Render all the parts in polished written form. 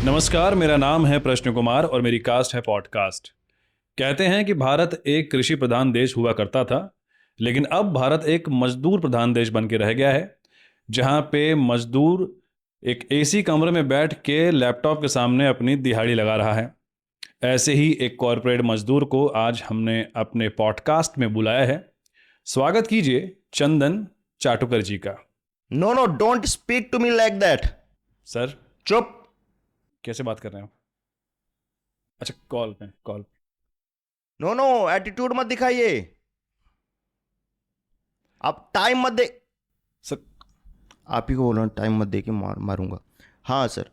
नमस्कार, मेरा नाम है प्रश्न कुमार और मेरी कास्ट है पॉडकास्ट। कहते हैं कि भारत एक कृषि प्रधान देश हुआ करता था, लेकिन अब भारत एक मजदूर प्रधान देश बन के रह गया है, जहाँ पे मजदूर एक एसी कमरे में बैठ के लैपटॉप के सामने अपनी दिहाड़ी लगा रहा है। ऐसे ही एक कॉरपोरेट मजदूर को आज हमने अपने पॉडकास्ट में बुलाया है। स्वागत कीजिए चंदन चाटुकर जी का। No no, don't speak to me like that. Sir, चुप। कैसे बात कर रहे हैं आप? अच्छा, कॉल। नो नो, एटीट्यूड मत दिखाइए। आप टाइम मत दे। सर, आप ही को बोला टाइम मत दे के मारूंगा। हाँ सर।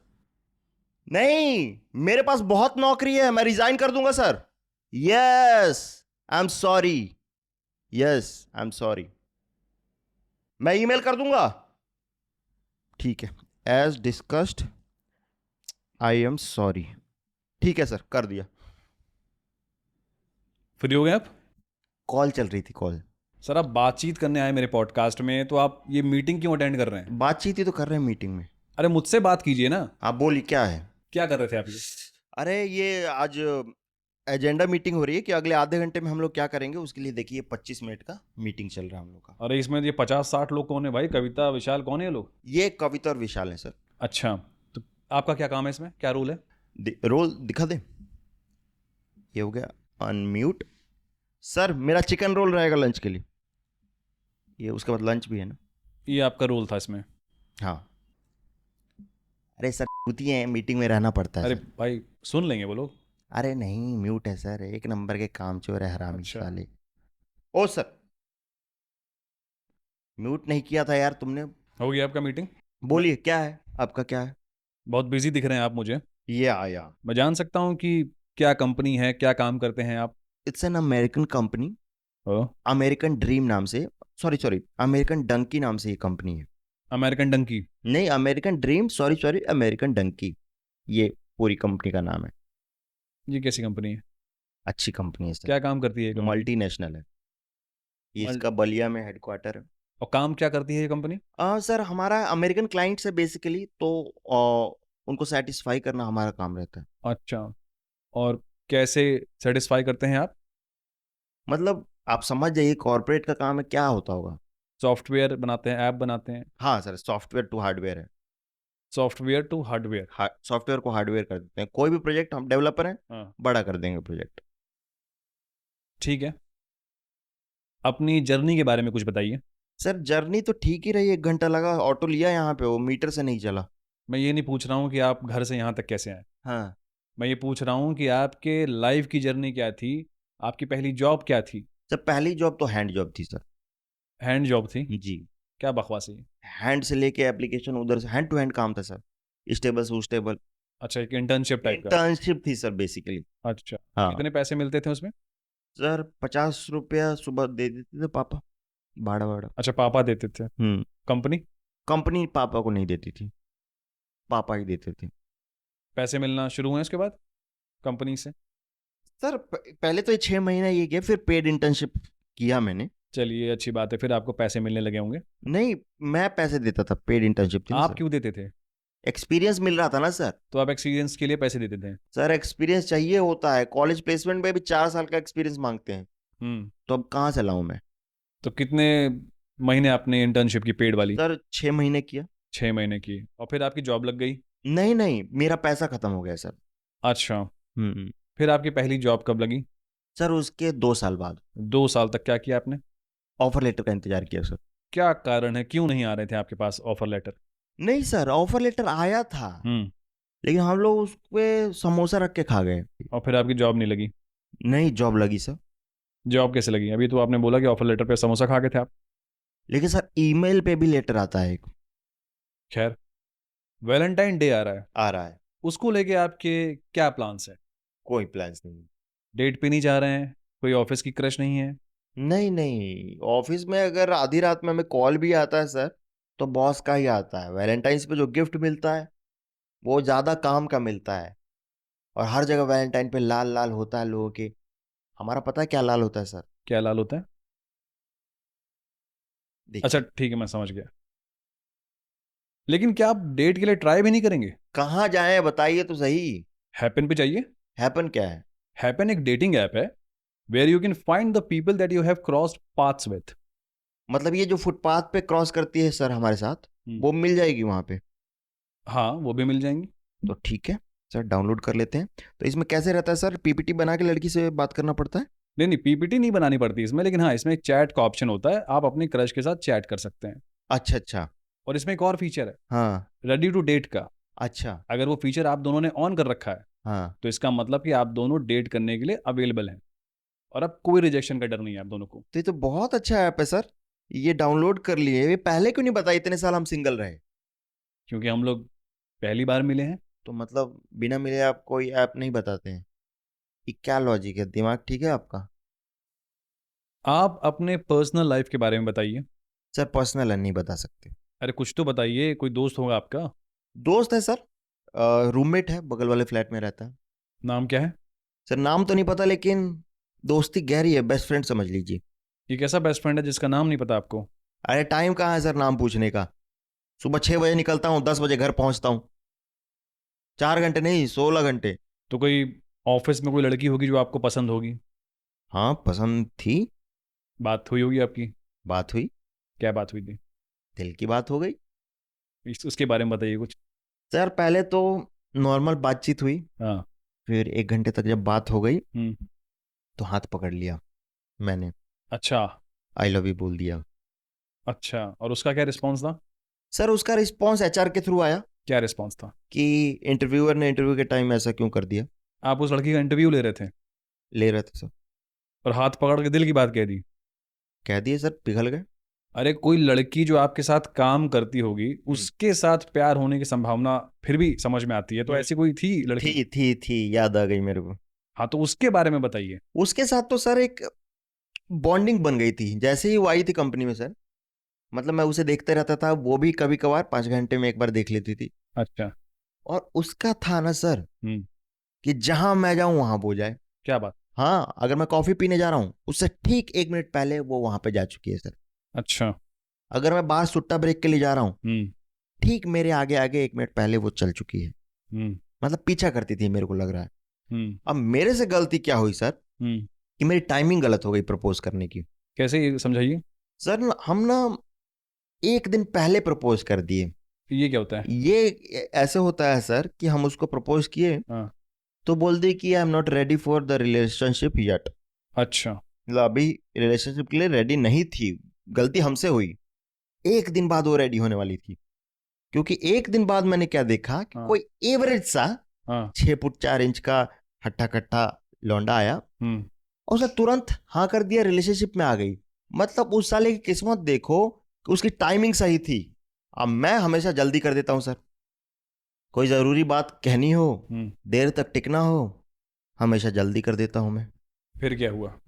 नहीं, मेरे पास बहुत नौकरी है, मैं रिजाइन कर दूंगा sir. Yes, I am sorry. Yes, I am sorry. मैं ईमेल कर दूंगा। ठीक है, as discussed, I am sorry. ठीक है सर, कर दिया। फ्री हो गए आप? कॉल चल रही थी, कॉल। सर, आप बातचीत करने आए मेरे पॉडकास्ट में, तो आप ये मीटिंग क्यों अटेंड कर रहे हैं? बातचीत ही तो कर रहे हैं मीटिंग में। अरे मुझसे बात कीजिए ना। आप बोलिए, क्या है? क्या कर रहे थे आप ये? अरे ये आज एजेंडा मीटिंग हो रही है कि अगले आधे घंटे में हम लोग क्या करेंगे, उसके लिए देखिए 25 मिनट का मीटिंग चल रहा है हम लोग का। अरे इसमें ये 50-60 लोग कौन है भाई? कविता, विशाल, कौन है ये लोग? ये कविता और विशाल है सर। अच्छा, तो आपका क्या काम है इसमें? क्या रूल है? रोल दिखा दे। ये हो गया अनम्यूट। सर, मेरा चिकन रोल रहेगा लंच के लिए। ये उसके बाद लंच भी है ना। ये आपका रोल था इसमें? हाँ। अरे सर, होती है, मीटिंग में रहना पड़ता है अरे सर। भाई, सुन लेंगे वो लोग। अरे नहीं, म्यूट है सर, एक नंबर के कामचोर है हरामी अच्छा, साले। ओ सर, म्यूट नहीं किया था यार तुमने। हो गया आपका मीटिंग? बोलिए, क्या है आपका, क्या है? बहुत बिजी दिख रहे हैं आप मुझे। ये आया। मैं जान सकता हूँ कि क्या कंपनी है, क्या काम करते हैं आप? It's an American company. Oh, American dream नाम से, सॉरी सॉरी, अमेरिकन डंकी नाम से ये कंपनी है। अमेरिकन डंकी? नहीं, American dream, sorry sorry, American Dunki. ये पूरी कंपनी का नाम है। ये कैसी कंपनी है? अच्छी कंपनी है सर। क्या काम करती है ये कंपनी? मल्टीनेशनल है। ये मल- इसका बलिया में हेडक्वार्टर है। और काम क्या करती है ये कंपनी? सर, हमारा अमेरिकन क्लाइंट्स है बेसिकली, तो उनको सेटिस्फाई करना हमारा काम रहता है। अच्छा, और कैसे सेटिस्फाई करते हैं आप? मतलब आप समझ जाइए, कॉर्पोरेट का काम है, क्या होता होगा। सॉफ्टवेयर बनाते हैं, ऐप बनाते हैं? हाँ सर, सॉफ्टवेयर टू हार्डवेयर है। Software to hardware? सॉफ्टवेयर को हार्डवेयर कर देते हैं, कोई भी प्रोजेक्ट, हम डेवलपर हैं, हाँ, बड़ा कर देंगे प्रोजेक्ट। ठीक है। अपनी जर्नी के बारे में कुछ बताइए। सर, जर्नी तो ठीक ही रही, 1 घंटा लगा, ऑटो लिया यहाँ पे, वो मीटर से नहीं चला। मैं ये नहीं पूछ रहा हूँ कि आप घर से यहाँ तक कैसे आए। हाँ। मैं ये पूछ रहा हूँ कि आपके लाइफ की जर्नी क्या थी? आपकी पहली जॉब क्या थी? सर, पहली जॉब तो हैंड जॉब थी सर। हैंड जॉब थी? जी। क्या बकवास है ये? हैंड से लेके एप्लीकेशन, उधर से हैंड टू हैंड काम था सर। स्टेबल से स्टेबल। अच्छा, एक इंटर्नशिप टाइप का? इंटर्नशिप थी सर बेसिकली। अच्छा। हाँ कितने पैसे मिलते थे उसमें? सर, 50 रुपया सुबह दे देते थे पापा, भाड़ा भाड़ा। अच्छा, पापा देते थे? हम्म। कंपनी? कंपनी पापा को नहीं देती थी, पापा ही देते थे। पैसे मिलना शुरू हुए उसके बाद कंपनी से? सर, पहले तो ये 6 महीना ये किया, फिर पेड इंटर्नशिप किया मैंने। चलिए, अच्छी बात है, फिर आपको पैसे मिलने लगे होंगे। नहीं, मैं पैसे देता था, पेड इंटर्नशिप थी ना आप सर। क्यों देते थे? एक्सपीरियंस मिल रहा था ना सर। तो आप एक्सपीरियंस के लिए पैसे देते थे? सर, एक्सपीरियंस चाहिए होता है, कॉलेज प्लेसमेंट में भी 4 साल का एक्सपीरियंस मांगते हैं। हम्म। तो अब कहाँ से लाऊं मैं? तो कितने महीने आपने इंटर्नशिप की पेड वाली? सर, 6 महीने किया। 6 महीने की, और फिर आपकी जॉब लग गई? नहीं नहीं, मेरा पैसा खत्म हो गया सर। अच्छा। हम्म। फिर आपकी पहली जॉब कब लगी? सर, उसके 2 साल बाद 2 साल तक क्या किया आपने? ऑफर लेटर का इंतजार किया सर। क्या कारण है, क्यों नहीं आ रहे थे आपके पास ऑफर लेटर? नहीं सर, ऑफर लेटर आया था, हम्म। लेकिन हम लोग उस पे समोसा रख के खा गए। और फिर आपकी जॉब नहीं लगी? नहीं, जॉब लगी सर। जॉब कैसे लगी? अभी तो आपने बोला कि ऑफर लेटर पे समोसा खा गए थे आप। लेकिन सर, ईमेल पे भी लेटर आता है एक। खैर, वैलेंटाइन डे आ रहा है, आ रहा है। उसको लेके आपके क्या प्लान्स है? कोई प्लान्स नहीं। डेट पे नहीं जा रहे हैं? कोई ऑफिस की क्रश नहीं है? नहीं नहीं, ऑफिस में अगर आधी रात में हमें कॉल भी आता है सर, तो बॉस का ही आता है। वैलेंटाइंस पे जो गिफ्ट मिलता है, वो ज्यादा काम का मिलता है। और हर जगह वैलेंटाइन पे लाल लाल होता है लोगों के। हमारा पता है क्या लाल होता है सर? क्या लाल होता है? अच्छा देखिए। ठीक है, मैं समझ गया। लेकिन क्या आप डेट के लिए ट्राई भी नहीं करेंगे? कहाँ जाए बताइए तो सही। हैपन पे जाइए। हैपन क्या है? हैपन एक डेटिंग ऐप है where you can find the people that you have crossed paths with. मतलब ये जो फुटपाथ पे क्रॉस करती है सर हमारे साथ, वो मिल जाएगी वहां पे? हाँ, वो भी मिल जाएंगी। तो ठीक है सर, डाउनलोड कर लेते हैं। तो इसमें कैसे रहता है सर? पीपीटी बना के लड़की से बात करना पड़ता है? नहीं नहीं, पीपीटी नहीं बनानी पड़ती इसमें, लेकिन हाँ, इसमें एक चैट का ऑप्शन होता है, आप अपने क्रश के साथ चैट कर सकते हैं। अच्छा अच्छा। और इसमें एक और फीचर है, हाँ। रेडी टू डेट का। अच्छा। अगर वो फीचर आप दोनों ने ऑन कर रखा है हाँ। तो इसका मतलब कि आप दोनों डेट करने के लिए अवेलेबल हैं, और अब कोई रिजेक्शन का डर नहीं है आप दोनों को। तो ये तो बहुत अच्छा ऐप है सर, ये डाउनलोड कर लिए। ये पहले क्यों नहीं बताया? इतने साल हम सिंगल रहे। क्योंकि हम लोग पहली बार मिले हैं। तो मतलब बिना मिले आप कोई ऐप नहीं बताते हैं? ये क्या लॉजिक है? दिमाग ठीक है आपका? आप अपने पर्सनल लाइफ के बारे में बताइए। सर पर्सनल है, नहीं बता सकते। अरे कुछ तो बताइए, कोई दोस्त होगा आपका। दोस्त है सर, रूममेट है, बगल वाले फ्लैट में रहता है। नाम क्या है? सर नाम तो नहीं पता, लेकिन दोस्ती गहरी है, बेस्ट फ्रेंड समझ लीजिए। ये कैसा बेस्ट फ्रेंड है जिसका नाम नहीं पता आपको? अरे टाइम कहाँ है सर नाम पूछने का? सुबह 6 बजे निकलता हूँ, 10 बजे घर पहुंचता हूँ। 4 घंटे नहीं, 16 घंटे। तो कोई ऑफिस में कोई लड़की होगी जो आपको पसंद होगी। हाँ पसंद थी। बात हुई होगी आपकी। बात हुई। क्या बात हुई थी? दिल की बात हो गई। उसके बारे में बताइए कुछ। सर पहले तो नॉर्मल बातचीत हुई, हाँ। फिर 1 घंटे तक जब बात हो गई हम्म। तो हाथ पकड़ लिया मैंने, अच्छा। आई लव यू बोल दिया। अच्छा, और उसका क्या रिस्पॉन्स था? सर उसका रिस्पॉन्स एचआर के थ्रू आया क्या रिस्पॉन्स था? कि इंटरव्यूअर ने इंटरव्यू के टाइम ऐसा क्यों कर दिया। आप उस लड़की का इंटरव्यू ले रहे थे ले रहे थे सर। और हाथ पकड़ के दिल की बात कह दी? कह दिए सर, पिघल गए। अरे कोई लड़की जो आपके साथ काम करती होगी उसके साथ प्यार होने की संभावना फिर भी समझ में आती है, तो हम्म। ऐसी कोई थी लड़की? थी याद आ गई मेरे को। हाँ, तो उसके बारे में बताइए। उसके साथ तो सर एक बॉन्डिंग बन गई थी जैसे ही वो आई थी कंपनी में सर। मतलब मैं उसे देखते रहता था, वो भी कभी कभार 5 घंटे में एक बार देख लेती थी। अच्छा। और उसका था ना सर हम्म। कि जहां मैं जाऊं वहां वो जाए। क्या बात? हाँ, अगर मैं कॉफी पीने जा रहा हूँ उससे ठीक 1 मिनट पहले वो वहां पे जा चुकी है सर। अच्छा। अगर मैं बाहर सुट्टा ब्रेक के लिए जा रहा हूँ, हम्म। ठीक मेरे आगे आगे 1 मिनट पहले वो चल चुकी है। हम्म। मतलब पीछा करती थी मेरे को लग रहा है। हम्म। अब मेरे से गलती क्या हुई सर हम्म। कि मेरी टाइमिंग गलत हो गई प्रपोज करने की। कैसे, ये समझाइए। सर हम ना 1 दिन पहले प्रपोज कर दिए। ये क्या होता है? ये ऐसे होता है सर कि हम उसको प्रपोज किए हाँ। तो बोल दी कि I am not ready for the relationship yet. अच्छा। मतलब अभी रिलेशनशिप के लिए रेडी नहीं थी। गलती हमसे हुई। 1 दिन बाद वो रेडी होने वाली थी, क्योंकि 1 दिन बाद मैंने क्या देखा कि हाँ। कोई एवरेज सा हाँ। 6 फुट 4 इंच का हट्टा कट्टा लौंडा आया हम्म। और उसने तुरंत हाँ कर दिया, रिलेशनशिप में आ गई। मतलब उस साले की किस्मत देखो कि उसकी टाइमिंग सही थी। अब मैं हमेशा जल्दी कर देता हूं सर। कोई जरूरी बात कहनी हो, हम्म। देर तक टिकना हो, हमेशा जल्दी कर देता हूं मैं। फिर क्या हुआ?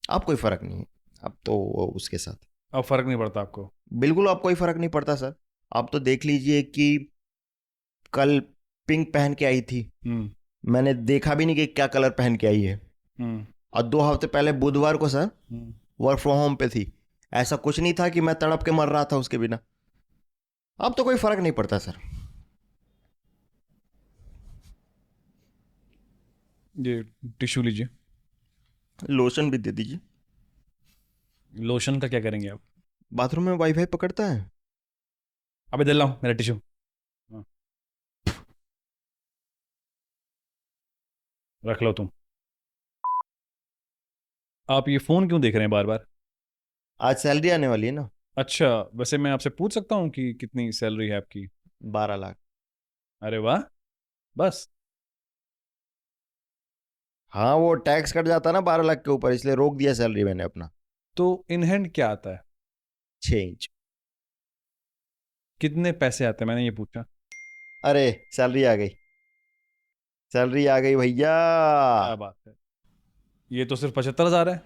अब कोई फर्क नहीं है। अब तो वो उसके साथ अब फर्क नहीं पड़ता आपको? बिल्कुल अब कोई फर्क नहीं पड़ता सर। आप तो देख लीजिए कि कल पिंक पहन के आई थी, हम्म। मैंने देखा भी नहीं कि क्या कलर पहन के आई है। हम्म। और 2 हफ्ते पहले बुधवार को sir hmm. Work from home पे थी। ऐसा कुछ नहीं था कि मैं तड़प के मर रहा था उसके बिना। अब तो कोई फर्क नहीं पड़ता सर। ये टिश्यू लीजिए। लोशन भी दे दीजिए। लोशन का क्या करेंगे आप? बाथरूम में वाईफाई पकड़ता है? अबे दिल लाओ मेरा टिश्यू। हाँ, रख लो तुम। आप ये फोन क्यों देख रहे हैं बार बार? आज सैलरी आने वाली है ना। अच्छा, वैसे मैं आपसे पूछ सकता हूँ कि कितनी सैलरी है आपकी? 12 लाख। अरे वाह। बस? हाँ वो टैक्स कट जाता है ना 12 लाख के ऊपर, इसलिए रोक दिया सैलरी मैंने अपना। तो इन हैंड क्या आता है? 6 इंच। कितने पैसे आते हैं, मैंने ये पूछा। अरे सैलरी आ गई, सैलरी आ गई भैया। क्या बात है! ये तो सिर्फ 75,000 है।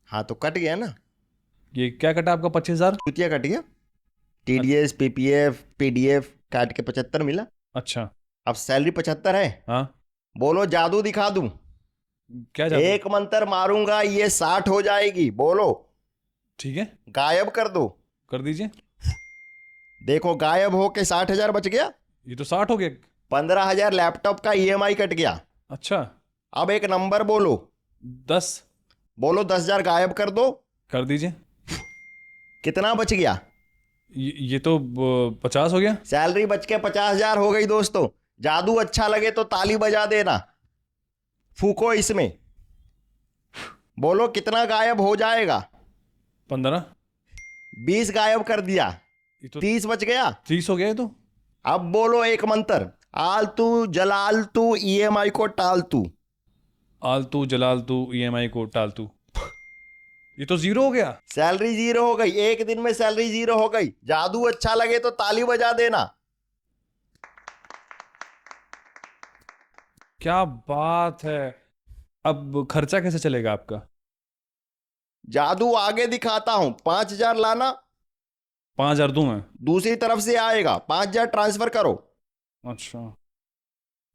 हाँ तो कट गया ना। ये क्या कटा आपका 25,000? चुतिया कट गया। टीडीएस पीपीएफ पीडीएफ काट के 75 मिला। अच्छा। अब सैलरी 75 है। हाँ। बोलो जादू दिखा दूं? क्या जादू? एक मंत्र मारूंगा ये 60 हो जाएगी, बोलो। ठीक है, गायब कर दो। कर दीजिए। देखो गायब हो के 60,000 बच गया। ये तो 60 हो गया। 15,000 लैपटॉप का ईएमआई कट गया। अच्छा। अब एक नंबर बोलो। 10 बोलो 10,000 गायब कर दो। कर दीजिए। कितना बच गया? ये तो 50 हो गया। सैलरी बच के 50,000 हो गई दोस्तों। जादू अच्छा लगे तो ताली बजा देना। फूको इसमें। बोलो कितना गायब हो जाएगा? 15। 20 गायब कर दिया। ये तो 30 बच गया। 30 हो गया ये तो। अब बोलो एक मंत्र। आलतू जलालतू ईएमआई को टालतू। आलतू जलालतू ईएमआई को टालतू। ये तो 0 हो गया। सैलरी जीरो हो गई। एक दिन में सैलरी जीरो हो गई। जादू अच्छा लगे तो ताली बजा देना। क्या बात है। अब खर्चा कैसे चलेगा आपका? जादू आगे दिखाता हूं। 5,000 लाना। 5,000 दूं मैं? दूसरी तरफ से आएगा। 5,000 ट्रांसफर करो। अच्छा,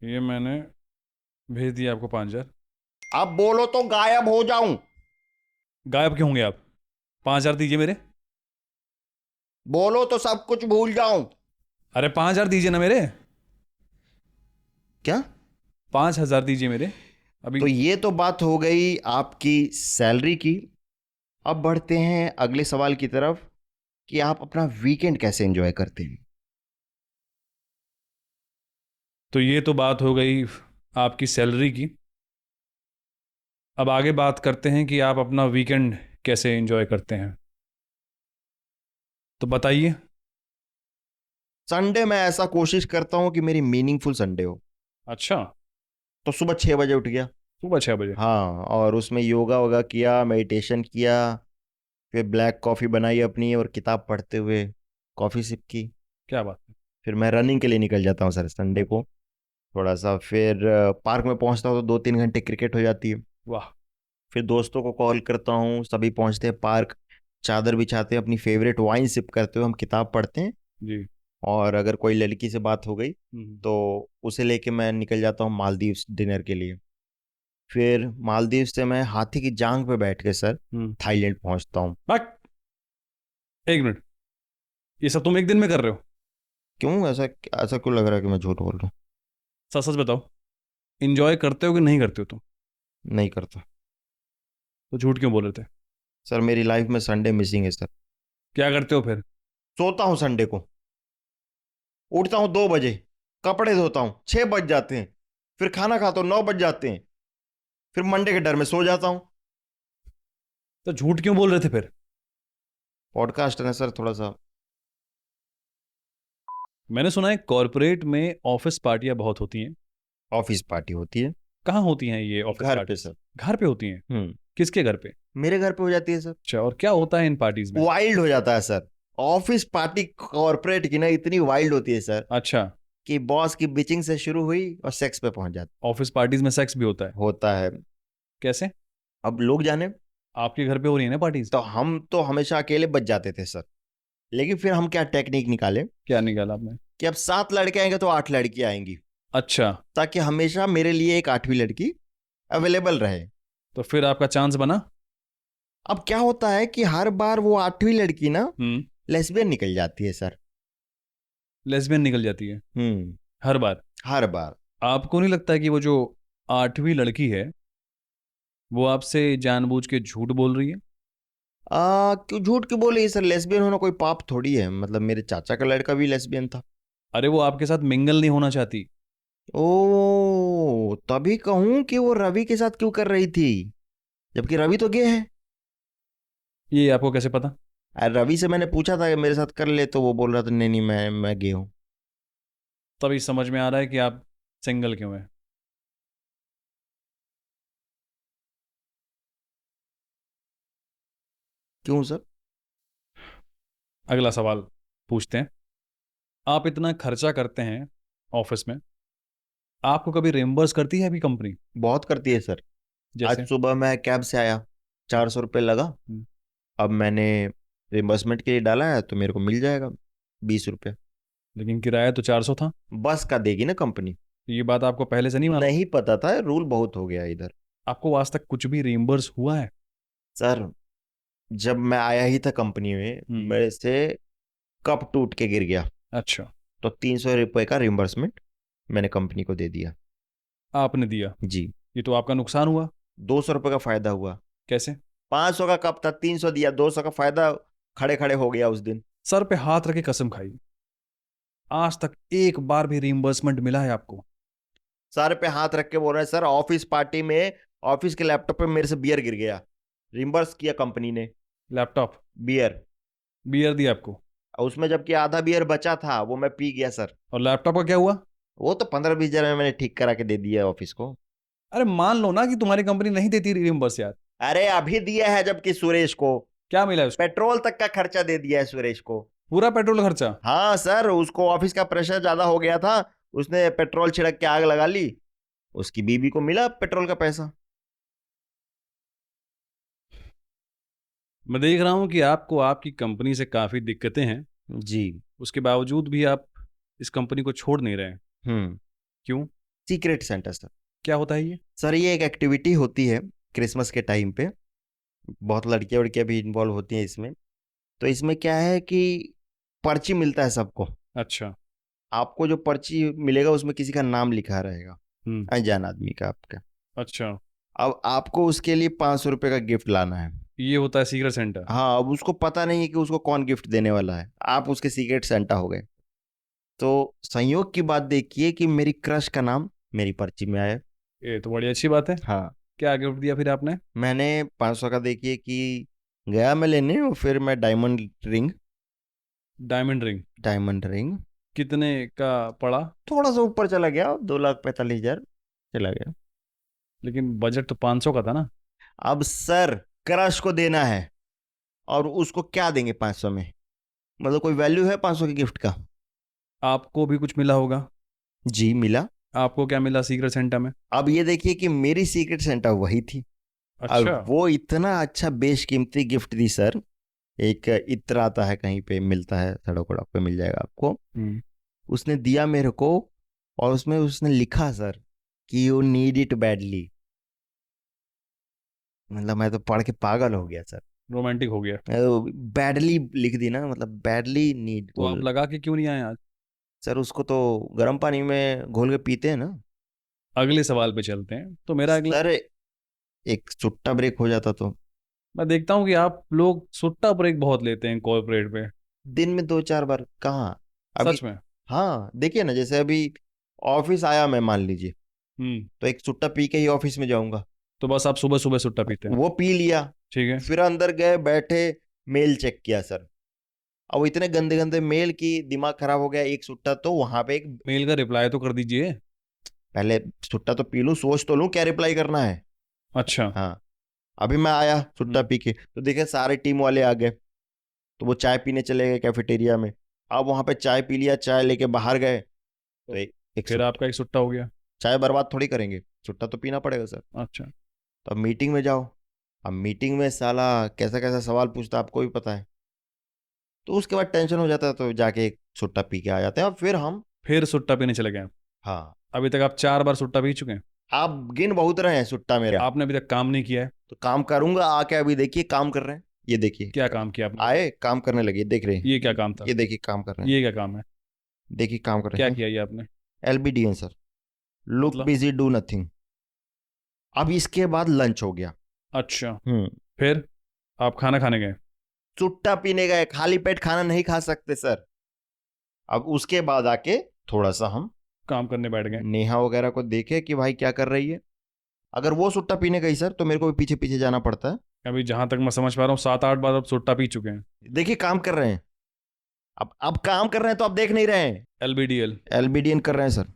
ये मैंने भेज दिया आपको 5,000। अब बोलो तो गायब हो जाऊं। गायब क्यों होंगे आप? 5,000 दीजिए मेरे। बोलो तो सब कुछ भूल जाऊं। अरे 5,000 दीजिए ना मेरे। क्या? 5,000 दीजिए मेरे अभी। तो ये तो बात हो गई आपकी सैलरी की। अब बढ़ते हैं अगले सवाल की तरफ कि आप अपना वीकेंड कैसे एंजॉय करते हैं। तो ये तो बात हो गई आपकी सैलरी की। अब आगे बात करते हैं कि आप अपना वीकेंड कैसे एंजॉय करते हैं। तो बताइए। संडे में ऐसा कोशिश करता हूं कि मेरी मीनिंगफुल संडे हो। अच्छा। तो सुबह 6 बजे उठ गया। सुबह 6 बजे? हाँ, और उसमें योगा वोगा किया, मेडिटेशन किया, फिर ब्लैक कॉफ़ी बनाई अपनी और किताब पढ़ते हुए कॉफ़ी सिप की। क्या बात है। फिर मैं रनिंग के लिए निकल जाता हूँ सर संडे को। थोड़ा सा फिर पार्क में पहुँचता हूँ तो 2-3 घंटे क्रिकेट हो जाती है। वाह। फिर दोस्तों को कॉल करता हूँ, सभी पहुँचते हैं पार्क, चादर बिछाते हैं, अपनी फेवरेट वाइन सिप करते हुए हम किताब पढ़ते हैं। जी। और अगर कोई लड़की से बात हो गई हम्म। तो उसे लेके मैं निकल जाता हूँ मालदीव्स डिनर के लिए। फिर मालदीव से मैं हाथी की जांग पे बैठ के सर थाईलैंड पहुँचता हूँ। बट एक मिनट, ये सब तुम एक दिन में कर रहे हो? क्यों? ऐसा ऐसा क्यों लग रहा है कि मैं झूठ बोल रहा हूँ? सच सच बताओ, इंजॉय करते हो कि नहीं करते हो तुम? नहीं करता तो झूठ क्यों बोल रहे थे? सर। मेरी लाइफ में संडे मिसिंग है सर। क्या करते हो फिर? सोता हूँ संडे को, उठता हूँ 2 बजे, कपड़े धोता हूँ 6 बज जाते हैं, फिर खाना खाता हूँ 9 बज जाते हैं, फिर मंडे के डर में सो जाता हूँ। तो झूठ क्यों बोल रहे थे फिर? पॉडकास्ट है ना सर, थोड़ा सा। मैंने सुना है कॉर्पोरेट में ऑफिस पार्टियां बहुत होती हैं। ऑफिस पार्टी होती है। कहाँ होती हैं ये ऑफिस घर पार्टी? पे सर। घर पे होती हैं? किसके घर पे? मेरे घर पे हो जाती है सर। अच्छा, और क्या होता है इन पार्टीज में? वाइल्ड हो जाता है सर। ऑफिस पार्टी कॉर्पोरेट की ना इतनी वाइल्ड होती है सर अच्छा। कि बॉस की बिचिंग से शुरू हुई और सेक्स पे पहुंच जाती। ऑफिस पार्टीज में सेक्स भी होता है? होता है। कैसे? अब लोग जाने। आपके घर पे हो रही है ना पार्टीज? तो हम तो हमेशा अकेले बच जाते थे सर। लेकिन फिर हम क्या टेक्निक निकाले क्या निकाला आपने? कि अब 7 लड़के आएंगे तो 8 लड़की आएंगी, अच्छा। ताकि हमेशा मेरे लिए एक 8वीं लड़की अवेलेबल रहे। तो फिर आपका चांस बना? अब क्या होता है कि हर बार वो 8वीं लड़की ना हम्म। लेस्बियन निकल जाती है सर। लेस्बियन निकल जाती है हर बार? हर बार। आपको नहीं लगता कि वो जो 8वीं लड़की है वो आपसे जानबूझ के झूठ बोल रही है? क्यों झूठ क्यों बोले सर? लेस्बियन होना कोई पाप थोड़ी है। मतलब मेरे चाचा का लड़का भी लेस्बियन था। अरे वो आपके साथ मिंगल नहीं होना चाहती। ओ, तभी कहूं कि वो रवि के साथ क्यों कर रही थी, जबकि रवि तो गे है। ये आपको कैसे पता? रवि से मैंने पूछा था कि मेरे साथ कर ले, तो वो बोल रहा था नहीं नहीं मैं गे हूं। तभी समझ में आ रहा है कि आप सिंगल क्यों हैं। क्यों सर? अगला सवाल पूछते हैं। आप इतना खर्चा करते हैं ऑफिस में, आपको कभी रिम्बर्स करती है अभी कंपनी? बहुत करती है सर। आज जैसे? सुबह मैं कैब से आया, 400 रुपये लगा। हम्म। अब मैंने रिम्बर्समेंट के लिए डाला है तो मेरे को मिल जाएगा 20 रुपये। लेकिन किराया तो 400 था। बस का देगी ना कंपनी। ये बात आपको पहले से नहीं मालूम? नहीं पता था, रूल बहुत हो गया इधर। आपको आज तक कुछ भी रिम्बर्स हुआ है? सर, जब मैं आया ही था कंपनी में, हम्म। मेरे से कप टूट के गिर गया, अच्छा, तो 300 रुपये का रिम्बर्समेंट मैंने कंपनी को दे दिया। आपने दिया? जी। ये तो आपका नुकसान हुआ। 200 रुपये का फायदा हुआ। कैसे? 500 का कप था, 300 दिया, 200 का फायदा खड़े खड़े हो गया उस दिन। सर पे हाथ रख के कसम खाई, आज तक एक बार भी रिइंबर्समेंट मिला है आपको? सर पे हाथ रख के बोल रहे हैं सर, ऑफिस पार्टी में ऑफिस के लैपटॉप पे मेरे से बियर गिर गया, रिम्बर्स किया कंपनी ने। लैपटॉप? बियर। बियर दिया आपको? और उसमें जबकि आधा बियर बचा था वो मैं पी गया सर। और लैपटॉप का क्या हुआ? वो तो 15-20 हजार में मैंने ठीक करा के दे दिया ऑफिस को। अरे मान लो ना कि तुम्हारी कंपनी नहीं देती रिइंबर्स यार। अरे अभी दिया है, जबकि सुरेश को क्या मिला है उसको? पेट्रोल तक का खर्चा दे दिया है सुरेश को। पूरा पेट्रोल खर्चा? हाँ सर, उसको ऑफिस का प्रेशर ज्यादा हो गया था, उसने पेट्रोल छिड़क के आग लगा ली, उसकी बीबी को मिला पेट्रोल का पैसा। मैं देख रहा हूं कि आपको आपकी कंपनी से काफी दिक्कतें हैं, जी। उसके बावजूद भी आप इस कंपनी को छोड़ नहीं रहे। हम्म। क्यों? Secret centre sir. क्या होता है ये? सर ये एक एक्टिविटी होती है क्रिसमस के टाइम पे, बहुत लड़कियां वड़कियां भी इन्वॉल्व होती हैं इसमें। तो इसमें क्या है कि पर्ची मिलता है सबको। अच्छा। आपको जो पर्ची मिलेगा उसमें किसी का नाम लिखा रहेगा, हम्म। अनजान आदमी का आपका। अच्छा, अब आपको उसके लिए 500 रुपये का गिफ्ट लाना है। ये होता है सीक्रेट सेंटर? हाँ, अब उसको पता नहीं है कि उसको कौन गिफ्ट देने वाला है, आप उसके सीक्रेट सेंटा हो गए। तो संयोग की बात देखिए कि मेरी क्रश का नाम मेरी पर्ची में आया। ये तो बड़ी अच्छी बात है। हाँ। क्या गिफ्ट दिया फिर आपने? मैंने 500 का देखिए कि गया मैं लेने, और फिर मैं diamond ring. Diamond ring? Diamond ring कितने का पड़ा? थोड़ा सा ऊपर चला गया, 2,45,000 चला गया। लेकिन बजट तो 500 का था ना? अब सर क्रश को देना है, और उसको क्या देंगे 500 में? मतलब कोई वैल्यू है 500 के गिफ्ट का? आपको भी कुछ मिला होगा। जी मिला। आपको क्या मिला सीक्रेट सेंटर में? अब ये देखिए कि मेरी सीक्रेट सेंटा वही थी, और अच्छा। वो इतना अच्छा बेशकीमती गिफ्ट दी सर। एक इत्र आता है, कहीं पे मिलता है, सड़क वड़क पे मिल जाएगा आपको। हम्म। उसने दिया मेरे को, और उसमें उसने लिखा सर कि यू नीड इट बैडली। मतलब मैं तो पढ़ के पागल हो गया सर। रोमांटिक हो गया। बैडली लिख दी ना, मतलब बैडली नीड। तो आप लगा के क्यों नहीं आए आज? सर उसको तो गर्म पानी में घोल के पीते हैं ना। अगले सवाल पे चलते हैं। तो मेरा अगला, सर एक छुट्टा ब्रेक हो जाता तो। मैं देखता हूँ कि आप लोग सुट्टा ब्रेक बहुत लेते हैं कॉर्पोरेट पे। दिन में 2-4 बार कहाँ अभी। सच में? हाँ देखिए ना, जैसे अभी ऑफिस आया मैं, मान लीजिए, हम्म। तो एक छुट्टा पी के ही ऑफिस में जाऊंगा। तो बस आप सुबह सुबह सुट्टा पीते हैं? वो पी लिया, ठीक है। फिर अंदर गए, बैठे, मेल चेक किया सर। अब वो इतने गंदे गंदे मेल की दिमाग खराब हो गया। एक सुट्टा तो वहां पे एक, मेल का रिप्लाई तो कर दीजिए। पहले सुट्टा तो पी लूं, सोच तो लूं क्या रिप्लाई करना है। अच्छा। हाँ। अभी मैं आया सुट्टा पी के, तो देखे सारे टीम वाले आ गए, तो वो चाय पीने चले गए कैफेटेरिया में। अब वहां पे चाय पी लिया, चाय लेके बाहर गए, तो एक फिर आपका एक सुट्टा हो गया। चाय बर्बाद थोड़ी करेंगे, सुट्टा तो पीना पड़ेगा सर। अच्छा। तो अब मीटिंग में जाओ, अब मीटिंग में साला कैसा कैसा सवाल पूछता है आपको भी पता है। तो उसके बाद टेंशन हो जाता है, तो जाके एक सुट्टा पी के आ जाते हैं, और फिर हम। फिर सुट्टा पीने चले गए? हाँ। अभी तक आप 4 बार सुट्टा पी चुके हैं। आप गिन बहुत रहे हैं सुट्टा मेरा। आपने अभी तक काम नहीं किया है। तो काम करूंगा आके, अभी देखिए काम कर रहे हैं, ये देखिए। क्या काम किया आपने? आए काम करने लगे, देख रहे हैं। ये क्या काम था? ये देखिए काम कर रहे हैं, ये क्या काम है? देखिए काम कर रहे क्या हैं। किया ये आपने? LBDN सर, लुक मतलब? Busy do nothing. अब इसके बाद लंच हो गया। अच्छा। हम्म। फिर आप खाना खाने गए? सुट्टा पीने गए, खाली पेट खाना नहीं खा सकते सर। अब उसके बाद आके थोड़ा सा हम काम करने बैठ गए? नेहा वगैरह को देखे कि भाई क्या कर रही है। अगर वो सुट्टा पीने गई सर, तो मेरे को भी पीछे पीछे जाना पड़ता है। अभी जहां तक मैं समझ पा रहा हूँ 7-8 बार आप सुट्टा पी चुके हैं। देखिए काम कर रहे हैं, अब काम कर रहे हैं तो आप देख नहीं रहे हैं। LBDL? LBDN कर रहे हैं सर।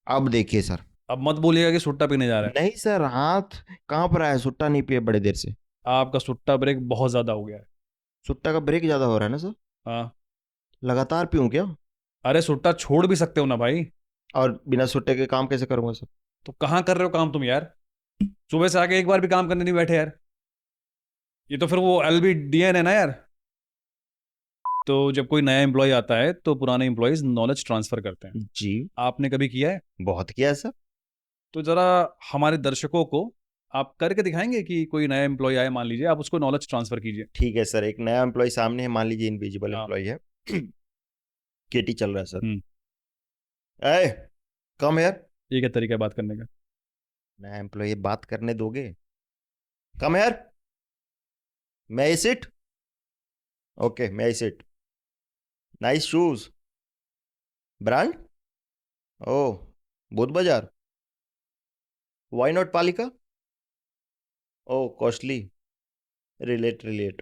अब देखिए सर। अब मत बोलिएगा कि सुट्टा पीने जा रहे हैं। नहीं सर, हाथ कांप रहा है, सुट्टा नहीं पिए बड़े देर से। आपका सुट्टा ब्रेक बहुत ज्यादा हो गया है। सुट्टा का ब्रेक ज्यादा हो रहा है ना सर? हाँ। लगातार पीऊं क्या? अरे सुट्टा छोड़ भी सकते हो ना भाई। और बिना सुट्टे के काम कैसे करूंगा सर? तो कहाँ कर रहे हो काम तुम यार? सुबह से आके एक बार भी काम करने नहीं बैठे यार। ये तो फिर वो LBDN है ना यार। तो जब कोई नया एम्प्लॉय आता है तो पुराने एम्प्लॉयज नॉलेज ट्रांसफर करते हैं। जी। आपने कभी किया है? बहुत किया है सर। तो जरा हमारे दर्शकों को आप करके दिखाएंगे कि कोई नया एम्प्लॉय आए मान लीजिए, आप उसको नॉलेज ट्रांसफर कीजिए। ठीक है सर, एक नया एम्प्लॉय सामने है, मान लीजिए इनविजिबल हाँ। एम्प्लॉय है। केटी चल रहा है सर। हम्म। ए, कम यार। ये क्या तरीका है बात करने का? नया एम्प्लॉय, बात करने दोगे? कम यार। May I sit? Okay, may I sit? Nice shoes. Brand? Oh, Budh Bazaar? Why not Palika? Oh, costly. Relate relate.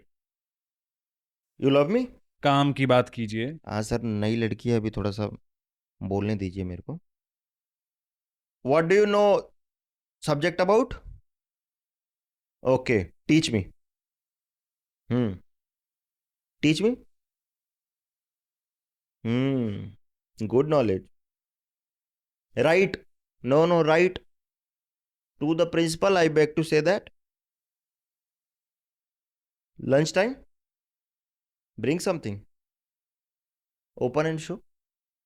You love me? काम की बात कीजिए। हाँ सर, नई लड़की है, अभी थोड़ा सा बोलने दीजिए मेरे को। What do you know subject about? Okay, teach me. Hmm, teach me. Good knowledge. Right. No no, write to the principal, I beg to say that. Lunch time, bring something, open and show.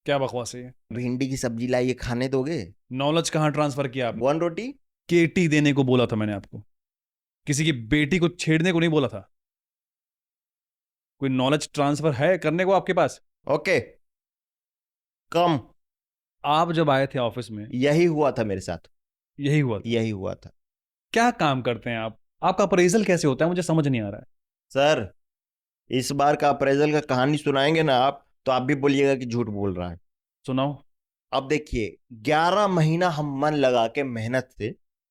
क्या बकवास है ये? भिंडी की सब्जी लाइए, खाने दोगे? नॉलेज कहाँ ट्रांसफर किया आपने? वन रोटी। केटी देने को बोला था मैंने आपको, किसी की बेटी को छेड़ने को नहीं बोला था। कोई नॉलेज ट्रांसफर है करने को आपके पास? ओके, कम। आप जब आए थे ऑफिस में, यही हुआ था मेरे साथ। यही हुआ था। यही हुआ था क्या काम करते हैं आप? आपका अप्रेजल कैसे होता है, मुझे समझ नहीं आ रहा है। सर। इस बार का अप्रेजल का कहानी सुनाएंगे ना आप, तो आप भी बोलिएगा कि झूठ बोल रहा है। सुनाओ। अब देखिए, 11 महीना हम मन लगा के मेहनत से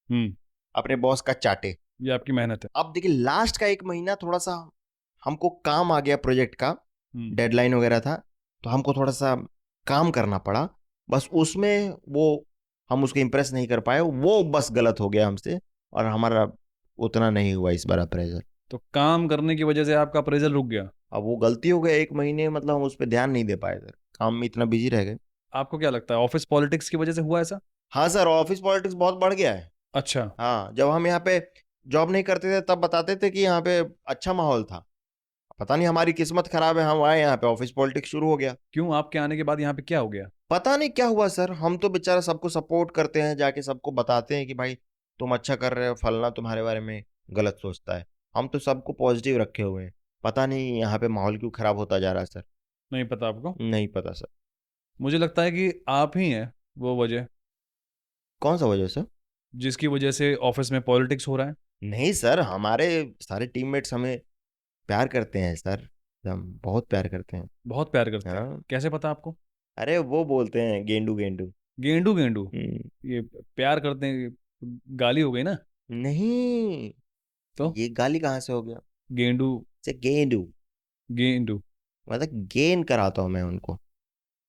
हम्म। अपने बॉस का चाटे। ये आपकी मेहनत है। अब देखिए, लास्ट का 1 महीना थोड़ा सा हमको काम आ गया, प्रोजेक्ट का हम्म। डेडलाइन वगैरह था, तो हमको थोड़ा सा काम करना पड़ा। बस उसमें वो हम उसको इम्प्रेस नहीं कर पाए, वो बस गलत हो गया हमसे, और हमारा उतना नहीं हुआ इस बार अप्रेजल। तो काम करने की वजह से आपका अप्रेजल रुक गया? अब वो गलती हो गया, 1 महीने मतलब हम उस पर ध्यान नहीं दे पाए सर, काम में इतना बिजी रह गए। आपको क्या लगता है ऑफिस पॉलिटिक्स की वजह से हुआ ऐसा? हाँ सर, ऑफिस पॉलिटिक्स बहुत बढ़ गया है। अच्छा। हाँ, जब हम यहाँ पे जॉब नहीं करते थे तब बताते थे कि यहाँ पे अच्छा माहौल था। पता नहीं हमारी किस्मत खराब है, हम आए यहाँ पे ऑफिस पॉलिटिक्स शुरू हो गया। क्यों, आपके आने के बाद यहाँ पे क्या हो गया? पता नहीं क्या हुआ सर, हम तो बेचारा सबको सपोर्ट करते हैं, जाके सबको बताते हैं कि भाई तुम अच्छा कर रहे हो, फलना तुम्हारे बारे में गलत सोचता है। हम तो सबको पॉजिटिव रखे हुए हैं। पता नहीं यहाँ पे माहौल क्यों खराब होता जा रहा है सर। नहीं पता आपको? नहीं पता सर। मुझे लगता है कि आप ही हैं वो वजह, कौन सा वजह सर? जिसकी वजह से ऑफिस में पॉलिटिक्स हो रहा है। नहीं सर, हमारे सारे टीममेट्स हमें प्यार करते हैं सर, हम बहुत प्यार करते हैं। बहुत प्यार करते हैं? हाँ। कैसे पता आपको? अरे वो बोलते हैं गेंडू गेंडू। गेंडू गेंडू? हम्म, ये प्यार करते हैं, गाली हो गई ना? नहीं, तो ये गाली कहाँ से हो गया? गेंडू? से गेंडू गेंडू? मतलब गेन कराता हूँ मैं उनको,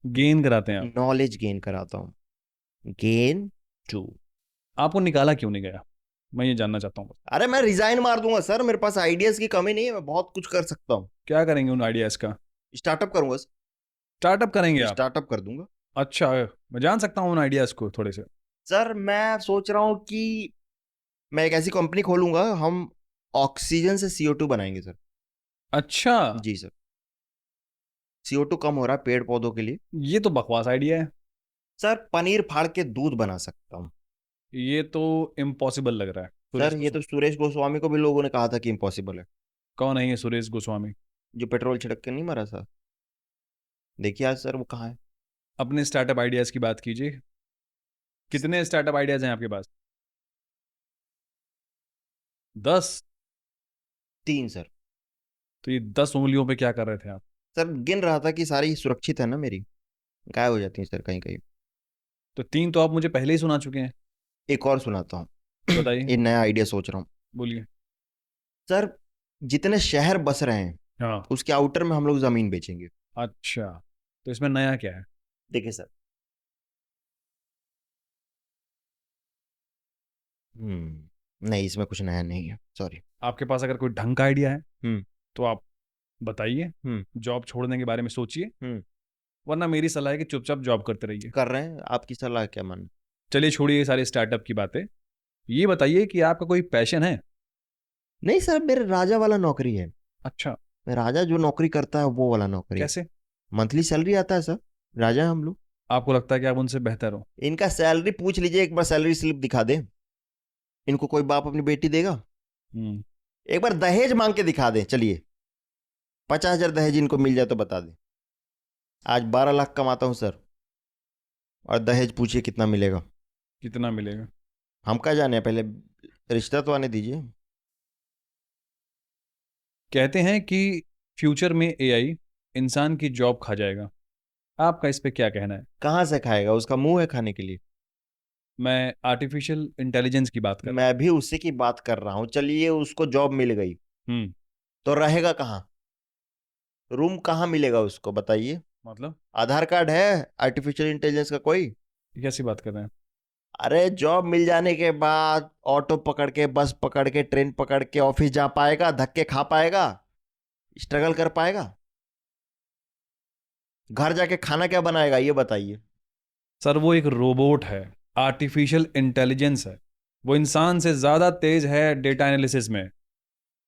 गेन कराते हैं आप? नॉलेज गेन कराता हूँ। Gain too. आपको निकाला क्यों नहीं गया, मैं ये जानना चाहता हूँ बस। अरे मैं रिजाइन मार दूंगा सर, मेरे पास आइडियाज की कमी नहीं है, मैं बहुत कुछ कर सकता हूँ। क्या करेंगे उन आइडियाज का? स्टार्टअप करूंगा स्टार्टअप करेंगे सर, आप? स्टार्टअप कर दूंगा। अच्छा, मैं जान सकता हूँ उन आइडियाज को थोड़े से? सर मैं सोच रहा हूँ कि मैं एक ऐसी कंपनी खोलूंगा, हम ऑक्सीजन से CO2 बनाएंगे सर। अच्छा। जी सर, CO2 कम हो रहा है पेड़ पौधों के लिए। ये तो बकवास आइडिया है। सर पनीर फाड़ के दूध बना सकता हूँ। ये तो इम्पॉसिबल लग रहा है सुरेश सर ये तो गोस्वामी। सुरेश गोस्वामी को भी लोगों ने कहा था कि इम्पॉसिबल है। कौन है ये सुरेश गोस्वामी? जो पेट्रोल छिड़क के नहीं मरा सर, देखिए आज सर वो कहाँ है। अपने स्टार्टअप आइडियाज की बात कीजिए। कितने स्टार्टअप आइडियाज हैं आपके पास? 10? 3 सर। तो ये 10 उंगलियों पे क्या कर रहे थे आप? सर गिन रहा था कि सारी सुरक्षित है ना मेरी, गायब हो जाती है सर कहीं कहीं। तो 3 तो आप मुझे पहले ही सुना चुके हैं। एक और सुनाता हूँ। बताइए। ये नया आइडिया सोच रहा हूँ बोलिए। सर। जितने शहर बस रहे हैं हाँ। उसके आउटर में हम लोग जमीन बेचेंगे। अच्छा, तो इसमें नया क्या है? देखिए सर, नहीं इसमें कुछ नया नहीं है, सॉरी। आपके पास अगर कोई ढंग का आइडिया है हम्म। तो आप बताइए। हम्म। जॉब छोड़ने के बारे में सोचिए, हम्म। वरना मेरी सलाह है कि चुपचाप जॉब करते रहिए। कर रहे हैं, आपकी सलाह क्या मान। चलिए छोड़िए ये सारे स्टार्टअप की बातें। ये बताइए कि आपका कोई पैशन है? नहीं सर, मेरे राजा वाला नौकरी है। अच्छा। मैं राजा जो नौकरी करता है वो वाला नौकरी है। कैसे? मंथली सैलरी आता है सर, राजा हैं हम लोग। आपको लगता है कि आप उनसे बेहतर हो? इनका सैलरी पूछ लीजिए, एक बार सैलरी स्लिप दिखा दे। इनको कोई बाप अपनी बेटी देगा? हम्म। एक बार दहेज मांग के दिखा दे, चलिए 50,000 दहेज इनको मिल जाए तो बता दे। आज 12 लाख कमाता हूँ सर, और दहेज पूछिए कितना मिलेगा। कितना मिलेगा? हम क्या जाने, पहले रिश्ता तो आने दीजिए। कहते हैं कि फ्यूचर में एआई इंसान की जॉब खा जाएगा। आपका इस पे क्या कहना है? कहाँ से खाएगा, उसका मुंह है खाने के लिए। मैं आर्टिफिशियल इंटेलिजेंस की बात कर रहा मैं भी उसी की बात कर रहा हूँ। चलिए उसको जॉब मिल गई हूँ। तो रहेगा कहाँ, रूम कहाँ मिलेगा उसको, बताइए। मतलब आधार कार्ड है आर्टिफिशियल इंटेलिजेंस का कोई? ये कैसी बात कर रहे हैं? अरे जॉब मिल जाने के बाद ऑटो पकड़ के, बस पकड़ के, ट्रेन पकड़ के ऑफिस जा पाएगा, धक्के खा पाएगा, स्ट्रगल कर पाएगा? घर जाके खाना क्या बनाएगा, ये बताइए। सर वो एक रोबोट है, आर्टिफिशियल इंटेलिजेंस है, वो इंसान से ज़्यादा तेज है डेटा एनालिसिस में।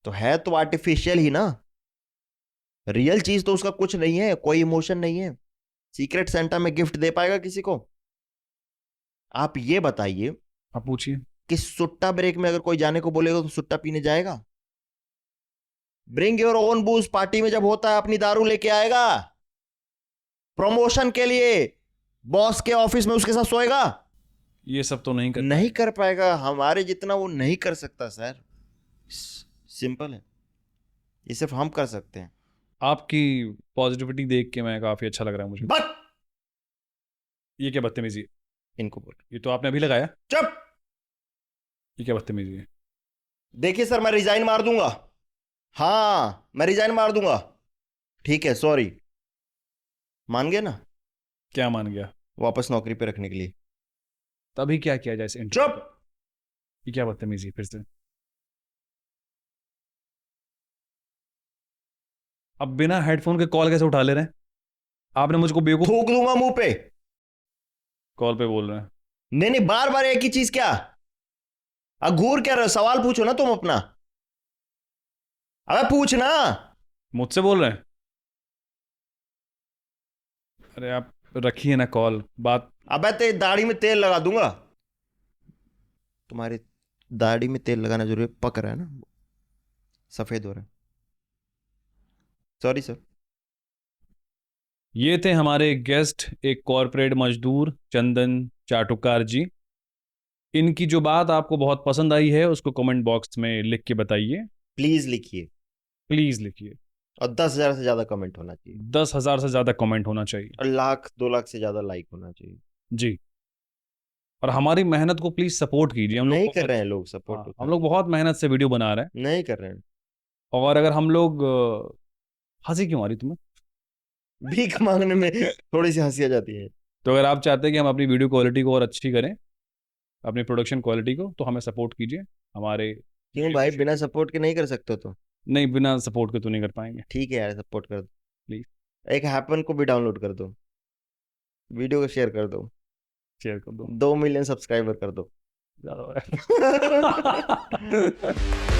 तो है तो आर्टिफिशियल ही ना, रियल चीज तो उसका कुछ नहीं है, कोई इमोशन नहीं है। सीक्रेट सेंटा में गिफ्ट दे पाएगा किसी को? आप ये बताइए आप पूछिए। कि सुट्टा ब्रेक में अगर कोई जाने को बोलेगा तो सुट्टा पीने जाएगा? ब्रिंग योर ओन बूज पार्टी में जब होता है अपनी दारू लेके आएगा? प्रमोशन के लिए बॉस के ऑफिस में उसके साथ सोएगा? ये सब तो नहीं कर नहीं कर पाएगा, हमारे जितना वो नहीं कर सकता सर। सिंपल है, ये सिर्फ हम कर सकते हैं। आपकी पॉजिटिविटी देख के मैं काफ़ी अच्छा लग रहा है मुझे। बट ये क्या बदतमीजी है? इनको बोल, ये तो आपने अभी लगाया। चुप। ये क्या बदतमीजी है? देखिए सर, मैं रिजाइन मार दूंगा। हाँ मैं रिजाइन मार दूंगा। ठीक है, सॉरी। मान गए ना? क्या मान गया? वापस नौकरी पे रखने के लिए। तभी क्या किया जाए इस इंटरव्यू चुप। पे? ये क्या बदतमीजी है फिर से? अब बिना हेडफोन के कॉल कैसे उठा ले रहे हैं? आपने मुझको बेवकूफ थूक दूंगा मुंह पे। कॉल पे बोल रहे हैं। नहीं नहीं, बार बार एक ही चीज क्या? घूर क्या रहे हो? सवाल पूछो ना तुम अपना। अबे पूछना। मुझसे बोल रहे हैं? अरे आप रखिए ना कॉल, बात। अबे ते दाढ़ी में तेल लगा दूंगा। तुम्हारी दाढ़ी में तेल लगाना जरूरी है, पक रहा है ना, सफेद हो रहा है। Sorry sir. ये थे हमारे गेस्ट, एक कॉरपोरेट मजदूर चंदन चाटुकार जी। इनकी जो बात आपको बहुत पसंद आई है उसको कमेंट बॉक्स में लिख के बताइए। प्लीज लिखिए, प्लीज लिखिए। और 10,000 से ज्यादा कमेंट होना चाहिए, 10,000 से ज़्यादा कमेंट होना चाहिए। और 1,00,000 2,00,000 से ज्यादा लाइक होना चाहिए। जी। और हमारी मेहनत को प्लीज सपोर्ट कीजिए। हम लोग नहीं कर बहुत, रहे हैं लोग हाँ, सपोर्ट हम उतना। लोग बहुत मेहनत से वीडियो बना रहे हैं। नहीं कर रहे हैं। और अगर हम लोग हंसी क्यों आ रही तुम्हें? भीख मांगने में थोड़ी सी हंसी आ जाती है। तो अगर आप चाहते हैं कि हम अपनी वीडियो क्वालिटी को और अच्छी करें, अपनी प्रोडक्शन क्वालिटी को, तो हमें सपोर्ट कीजिए हमारे क्यों वीडियो को भाई, शेयर। बिना सपोर्ट के नहीं कर सकते हो तो? नहीं, बिना सपोर्ट के तो नहीं कर पाएंगे। ठीक है यार, सपोर्ट कर दो। प्लीज एक हैपन को भी डाउनलोड कर दो, वीडियो को शेयर कर दो, शेयर कर दो। 2 मिलियन सब्सक्राइबर कर दो। ज़्यादा हो रहा है।